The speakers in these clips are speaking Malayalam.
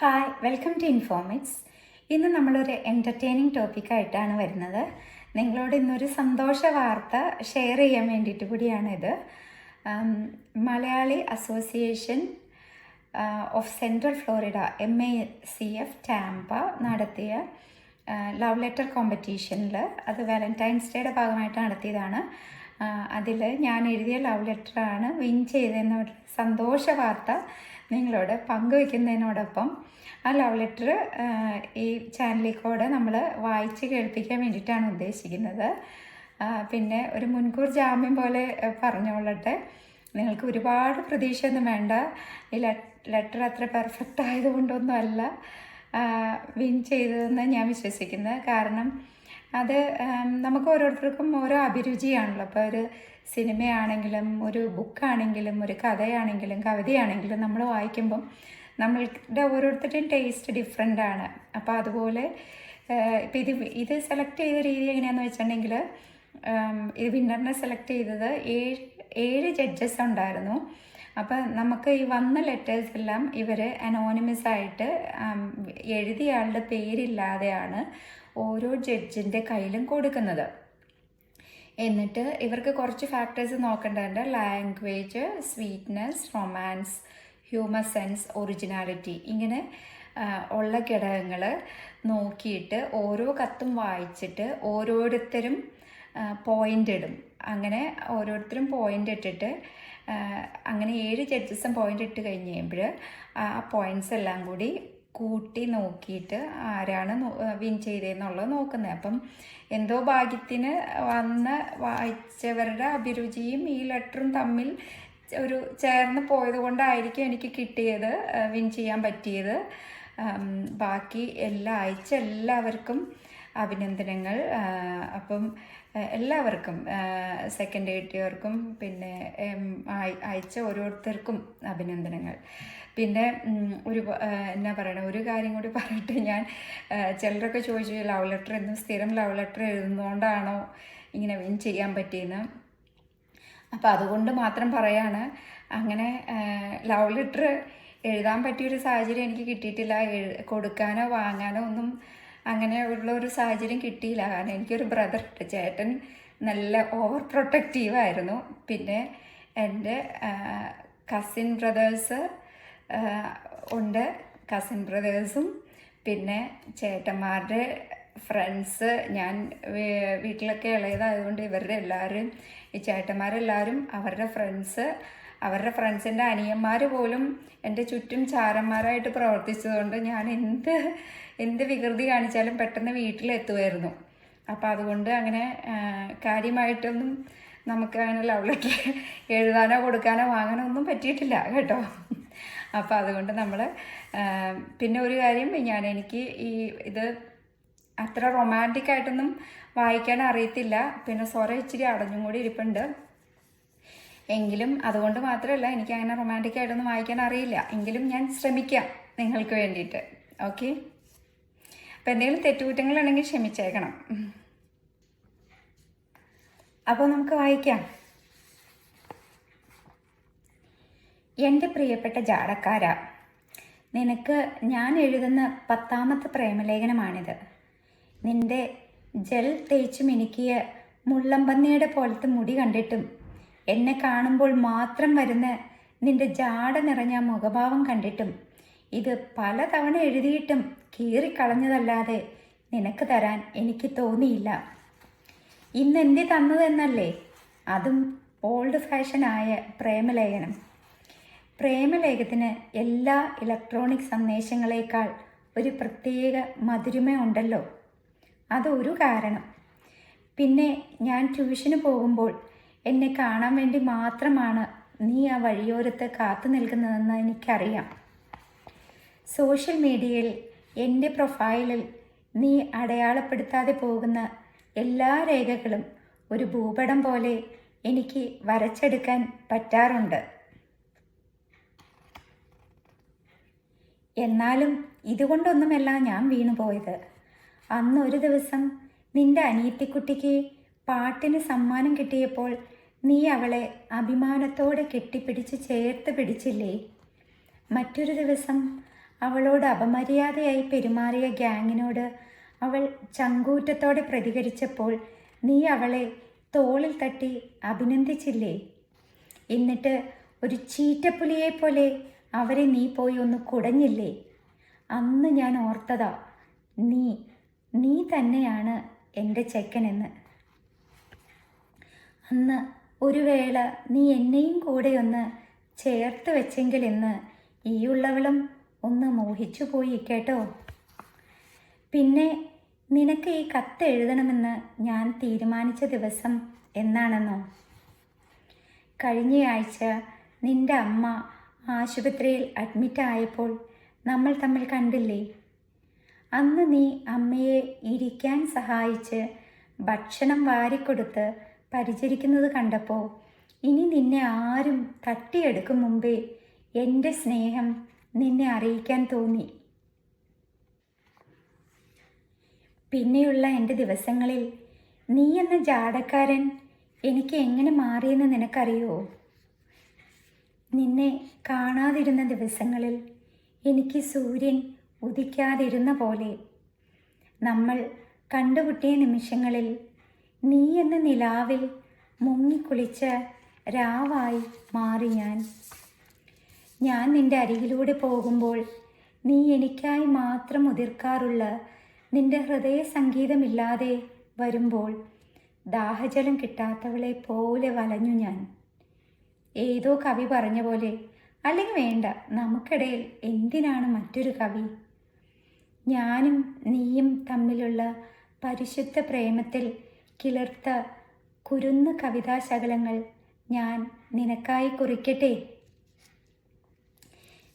Hi, welcome to ഇൻഫോമിക്സ്. ഇന്ന് നമ്മളൊരു എൻ്റർടൈനിങ് ടോപ്പിക്കായിട്ടാണ് വരുന്നത്. നിങ്ങളോട് ഇന്നൊരു സന്തോഷ വാർത്ത ഷെയർ ചെയ്യാൻ വേണ്ടിയിട്ട് കൂടിയാണിത്. Malayali association of central Florida MACF Tampa നടത്തിയ ലവ് ലെറ്റർ കോമ്പറ്റീഷനിൽ, അത് വാലന്റൈൻസ് ഡേയുടെ ഭാഗമായിട്ട് നടത്തിയതാണ്. അതിൽ ഞാൻ എഴുതിയ ലവ് ലെറ്ററാണ് വിൻ ചെയ്തതെന്നൊരു സന്തോഷ വാർത്ത നിങ്ങളോട് പങ്കുവയ്ക്കുന്നതിനോടൊപ്പം ആ ലവ് ലെറ്റർ ഈ ചാനലിൽ കൂടെ നമ്മൾ വായിച്ച് കേൾപ്പിക്കാൻ വേണ്ടിയിട്ടാണ് ഉദ്ദേശിക്കുന്നത്. പിന്നെ ഒരു മുൻകൂർ ജാമ്യം പോലെ പറഞ്ഞുകൊള്ളട്ടെ, നിങ്ങൾക്ക് ഒരുപാട് പ്രതീക്ഷയൊന്നും വേണ്ട. ഈ ലെറ്റർ അത്ര പെർഫെക്റ്റ് ആയതുകൊണ്ടൊന്നും അല്ല വിൻ ചെയ്തതെന്ന് ഞാൻ വിശ്വസിക്കുന്നത്. കാരണം അത് നമുക്ക് ഓരോരുത്തർക്കും ഓരോ അഭിരുചിയാണല്ലോ. അപ്പോൾ ഒരു സിനിമയാണെങ്കിലും ഒരു ബുക്കാണെങ്കിലും ഒരു കഥയാണെങ്കിലും കവിതയാണെങ്കിലും നമ്മൾ വായിക്കുമ്പം നമ്മളുടെ ഓരോരുത്തരുടെയും ടേസ്റ്റ് ഡിഫറെൻ്റ് ആണ്. അപ്പോൾ അതുപോലെ ഇപ്പം ഇത് സെലക്ട് ചെയ്ത രീതി എങ്ങനെയാണെന്ന് വെച്ചിട്ടുണ്ടെങ്കിൽ, ഇത് വിന്നറിനെ സെലക്ട് ചെയ്തത് ഏഴ് ജഡ്ജസ് ഉണ്ടായിരുന്നു. അപ്പം നമുക്ക് ഈ വന്ന ലെറ്റേഴ്സ് എല്ലാം ഇവർ അനോണിമസ് ആയിട്ട് എഴുതിയ ആളുടെ പേരില്ലാതെയാണ് ഓരോ ജഡ്ജിൻ്റെ കയ്യിലും കൊടുക്കുന്നത്. എന്നിട്ട് ഇവർക്ക് കുറച്ച് ഫാക്ടേഴ്സ് നോക്കേണ്ടതുണ്ട്. Language, sweetness, romance, humour sense, originality, ഇങ്ങനെ ഉള്ള ഘടകങ്ങൾ നോക്കിയിട്ട് ഓരോ കത്തും വായിച്ചിട്ട് ഓരോരുത്തരും പോയിൻ്റ് ഇടും. അങ്ങനെ ഓരോരുത്തരും പോയിൻ്റ് ഇട്ടിട്ട് അങ്ങനെ 7 ജഡ്ജസും പോയിൻ്റ് ഇട്ട് കഴിഞ്ഞ് കഴിയുമ്പോൾ ആ പോയിൻറ്റ്സ് എല്ലാം കൂടി കൂട്ടി നോക്കിയിട്ട് ആരാണ് വിൻ ചെയ്തതെന്നുള്ളത് നോക്കുന്നത്. അപ്പം എന്തോ ഭാഗ്യത്തിന് വന്ന് വായിച്ചവരുടെ അഭിരുചിയും ഈ ലെറ്ററും തമ്മിൽ ഒരു ചേർന്ന് പോയത് കൊണ്ടായിരിക്കും എനിക്ക് കിട്ടിയത്, വിൻ ചെയ്യാൻ പറ്റിയത്. ബാക്കി അയച്ച എല്ലാവർക്കും അഭിനന്ദനങ്ങൾ. അപ്പം എല്ലാവർക്കും, സെക്കൻഡ് എഴുതിയവർക്കും പിന്നെ അയച്ച ഓരോരുത്തർക്കും അഭിനന്ദനങ്ങൾ. പിന്നെ എന്നാ പറയണേ, ഒരു കാര്യം കൂടി പറയട്ടെ. ഞാൻ ചിലരൊക്കെ ചോദിച്ചു, ലവ് ലെറ്റർ എന്നും സ്ഥിരം ലവ് ലെറ്റർ എഴുതുന്നതുകൊണ്ടാണോ ഇങ്ങനെ വിൻ ചെയ്യാൻ പറ്റിയെന്ന്. അപ്പോൾ അതുകൊണ്ട് മാത്രം പറയാണ്, അങ്ങനെ ലവ് ലെറ്റർ എഴുതാൻ പറ്റിയൊരു സാഹചര്യം എനിക്ക് കിട്ടിയിട്ടില്ല. കൊടുക്കാനോ വാങ്ങാനോ ഒന്നും അങ്ങനെ ഉള്ള ഒരു സാഹചര്യം കിട്ടിയില്ല. കാരണം എനിക്കൊരു ബ്രദറുണ്ട്, ചേട്ടൻ നല്ല ഓവർ പ്രൊട്ടക്റ്റീവായിരുന്നു. പിന്നെ എൻ്റെ കസിൻ ബ്രദേഴ്സ് ഉണ്ട്, കസിൻ ബ്രദേഴ്സും പിന്നെ ചേട്ടന്മാരുടെ ഫ്രണ്ട്സ്. ഞാൻ വീട്ടിലൊക്കെ ഇളയതായതുകൊണ്ട് ഇവരുടെ എല്ലാവരും, ഈ ചേട്ടന്മാരെല്ലാവരും അവരുടെ ഫ്രണ്ട്സിൻ്റെ അനിയന്മാർ പോലും എൻ്റെ ചുറ്റും ചാരന്മാരായിട്ട് പ്രവർത്തിച്ചതുകൊണ്ട് ഞാൻ എന്ത് വികൃതി കാണിച്ചാലും പെട്ടെന്ന് വീട്ടിലെത്തുമായിരുന്നു. അപ്പോൾ അതുകൊണ്ട് അങ്ങനെ കാര്യമായിട്ടൊന്നും നമുക്ക് അങ്ങനെ ലവ് ലെറ്റർ എഴുതാനോ കൊടുക്കാനോ വാങ്ങാനോ ഒന്നും പറ്റിയിട്ടില്ല കേട്ടോ. അപ്പോൾ അതുകൊണ്ട് നമ്മൾ പിന്നെ ഒരു കാര്യം, എനിക്ക് ഇത് അത്ര റൊമാൻറ്റിക് ആയിട്ടൊന്നും വായിക്കാൻ അറിയത്തില്ല. പിന്നെ സ്വരം ഇച്ചിരി അടഞ്ഞും കൂടി ഇരിപ്പുണ്ട്. എങ്കിലും അതുകൊണ്ട് മാത്രമല്ല, എനിക്ക് അങ്ങനെ റൊമാൻറ്റിക് ആയിട്ടൊന്നും വായിക്കാൻ അറിയില്ല. എങ്കിലും ഞാൻ ശ്രമിക്കാം നിങ്ങൾക്ക് വേണ്ടിയിട്ട്. ഓക്കെ, അപ്പം എന്തെങ്കിലും തെറ്റുകുറ്റങ്ങളുണ്ടെങ്കിൽ ക്ഷമിച്ചേക്കണം. അപ്പോൾ നമുക്ക് വായിക്കാം. എൻ്റെ പ്രിയപ്പെട്ട ജാടക്കാര, നിനക്ക് ഞാൻ എഴുതുന്ന 10ാമത്തെ പ്രേമലേഖനമാണിത്. നിന്റെ ജെൽ തേച്ചു മിനുക്കിയ മുള്ളമ്പന്നിയുടെ പോലത്തെ മുടി കണ്ടിട്ടും എന്നെ കാണുമ്പോൾ മാത്രം വരുന്ന നിന്റെ ജാട നിറഞ്ഞ മുഖഭാവം കണ്ടിട്ടും ഇത് പലതവണ എഴുതിയിട്ടും കീറിക്കളഞ്ഞതല്ലാതെ നിനക്ക് തരാൻ എനിക്ക് തോന്നിയില്ല. ഇന്ന് എന്തി തന്നതെന്നല്ലേ, അതും ഓൾഡ് ഫാഷനായ പ്രേമലേഖനം. പ്രേമലേഖനത്തിന് എല്ലാ ഇലക്ട്രോണിക് സന്ദേശങ്ങളേക്കാൾ ഒരു പ്രത്യേക മധുരിമയുണ്ടല്ലോ, അതൊരു കാരണം. പിന്നെ ഞാൻ ട്യൂഷന് പോകുമ്പോൾ എന്നെ കാണാൻ വേണ്ടി മാത്രമാണ് നീ ആ വഴിയോരത്ത് കാത്തു നിൽക്കുന്നതെന്ന് എനിക്കറിയാം. സോഷ്യൽ മീഡിയയിൽ എൻ്റെ പ്രൊഫൈലിൽ നീ അടയാളപ്പെടുത്താതെ പോകുന്ന എല്ലാ രേഖകളും ഒരു ഭൂപടം പോലെ എനിക്ക് വരച്ചെടുക്കാൻ പറ്റാറുണ്ട്. എന്നാലും ഇതുകൊണ്ടൊന്നുമല്ല ഞാൻ വീണുപോയത്. അന്ന് ഒരു ദിവസം നിന്റെ അനിയത്തിക്കുട്ടിക്ക് പാട്ടിന് സമ്മാനം കിട്ടിയപ്പോൾ നീ അവളെ അഭിമാനത്തോടെ കെട്ടിപ്പിടിച്ച് ചേർത്ത് പിടിച്ചില്ലേ? മറ്റൊരു ദിവസം അവളോട് അപമര്യാദയായി പെരുമാറിയ ഗ്യാങ്ങിനോട് അവൾ ചങ്കൂറ്റത്തോടെ പ്രതികരിച്ചപ്പോൾ നീ അവളെ തോളിൽ തട്ടി അഭിനന്ദിച്ചില്ലേ? എന്നിട്ട് ഒരു ചീറ്റപ്പുലിയെ പോലെ അവരെ നീ പോയി ഒന്ന് കുടഞ്ഞില്ലേ? അന്ന് ഞാൻ ഓർത്തതാ നീ തന്നെയാണ് എൻ്റെ ചെക്കനെന്ന്. അന്ന് ഒരു വേള നീ എന്നെയും കൂടെ ഒന്ന് ചേർത്ത് വെച്ചെങ്കിലെന്ന് ഈയുള്ളവളും ഒന്ന് മോഹിച്ചു പോയി കേട്ടോ. പിന്നെ നിനക്ക് ഈ കത്ത് എഴുതണമെന്ന് ഞാൻ തീരുമാനിച്ച ദിവസം എന്നാണെന്നോ? കഴിഞ്ഞയാഴ്ച നിന്റെ അമ്മ ആശുപത്രിയിൽ അഡ്മിറ്റായപ്പോൾ നമ്മൾ തമ്മിൽ കണ്ടില്ലേ? അന്ന് നീ അമ്മയെ ഇരിക്കാൻ സഹായിച്ച് ഭക്ഷണം വാരിക്കൊടുത്ത് പരിചരിക്കുന്നത് കണ്ടപ്പോൾ ഇനി നിന്നെ ആരും തട്ടിയെടുക്കും മുമ്പേ എൻ്റെ സ്നേഹം നിന്നെ അറിയിക്കാൻ തോന്നി. പിന്നെയുള്ള എൻ്റെ ദിവസങ്ങളിൽ നീ എന്ന ജാടക്കാരൻ എനിക്ക് എങ്ങനെ മാറിയെന്ന് നിനക്കറിയോ? നിന്നെ കാണാതിരുന്ന ദിവസങ്ങളിൽ എനിക്ക് സൂര്യൻ ഉദിക്കാതിരുന്ന പോലെ, നമ്മൾ കണ്ടുമുട്ടിയ നിമിഷങ്ങളിൽ നീ എന്ന നിലാവിൽ മുങ്ങിക്കുളിച്ച രാവായി മാറി ഞാൻ നിൻ്റെ അരികിലൂടെ പോകുമ്പോൾ നീ എനിക്കായി മാത്രം ഉതിർക്കാറുള്ള നിന്റെ ഹൃദയ സംഗീതമില്ലാതെ വരുമ്പോൾ ദാഹജലം കിട്ടാത്തവളെ പോലെ വലഞ്ഞു ഞാൻ. ഏതോ കവി പറഞ്ഞ പോലെ, അല്ലെങ്കിൽ വേണ്ട, നമുക്കിടയിൽ എന്തിനാണ് മറ്റൊരു കവി? ഞാനും നീയും തമ്മിലുള്ള പരിശുദ്ധ പ്രേമത്തിൽ കിളിർത്ത കുരുന്ന് കവിതാശകലങ്ങൾ ഞാൻ നിനക്കായി കുറിക്കട്ടെ.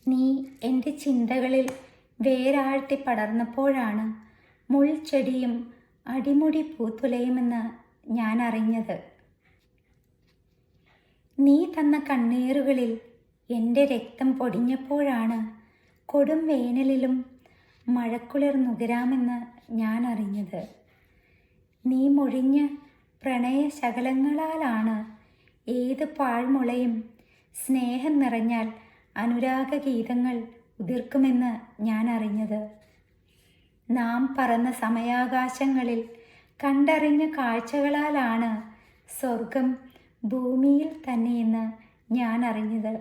നീ എൻ്റെ ചിന്തകളിൽ വേരാഴ്ത്തി പടർന്നപ്പോഴാണ് മുൾച്ചെടിയും അടിമുടി പൂത്തുലയുമെന്ന് ഞാൻ അറിഞ്ഞത്. നീ തന്ന കണ്ണീറുകളിൽ എൻ്റെ രക്തം പൊടിഞ്ഞപ്പോഴാണ് കൊടും വേനലിലും മഴക്കുളിർ നുകരാമെന്ന് ഞാൻ അറിഞ്ഞത്. നീ മൊഴിഞ്ഞ പ്രണയശകലങ്ങളാലാണ് ഏത് പാഴ്മുളയും സ്നേഹം നിറഞ്ഞാൽ അനുരാഗഗീതങ്ങൾ ഉതിർക്കുമെന്ന് ഞാൻ അറിഞ്ഞത്. നാം പറന്ന സമയാകാശങ്ങളിൽ കണ്ടറിഞ്ഞ കാഴ്ചകളാലാണ് സ്വർഗം ഭൂമിയിൽ തന്നെയെന്ന് ഞാൻ അറിഞ്ഞത്.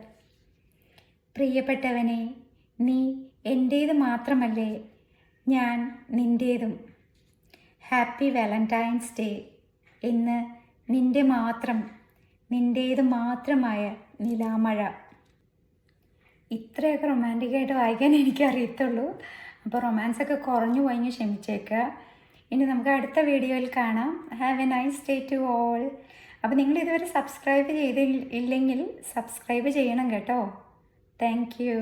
പ്രിയപ്പെട്ടവനെ, നീ എൻ്റേത് മാത്രമല്ലേ, ഞാൻ നിൻ്റേതും. ഹാപ്പി വാലന്റൈൻസ് ഡേ എന്ന് നിൻ്റേത് മാത്രമായ നിലാമഴ. ഇത്രയൊക്കെ റൊമാൻറ്റിക്കായിട്ട് വായിക്കാൻ എനിക്കറിയത്തുള്ളൂ. അപ്പോൾ റൊമാൻസൊക്കെ കുറഞ്ഞു പോയി, ക്ഷമിച്ചേക്കുക. ഇനി നമുക്ക് അടുത്ത വീഡിയോയിൽ കാണാം. Have a nice day to all. അപ്പോൾ നിങ്ങൾ ഇതുവരെ സബ്സ്ക്രൈബ് ചെയ്തില്ലെങ്കിൽ സബ്സ്ക്രൈബ് ചെയ്യണം കേട്ടോ. Thank U.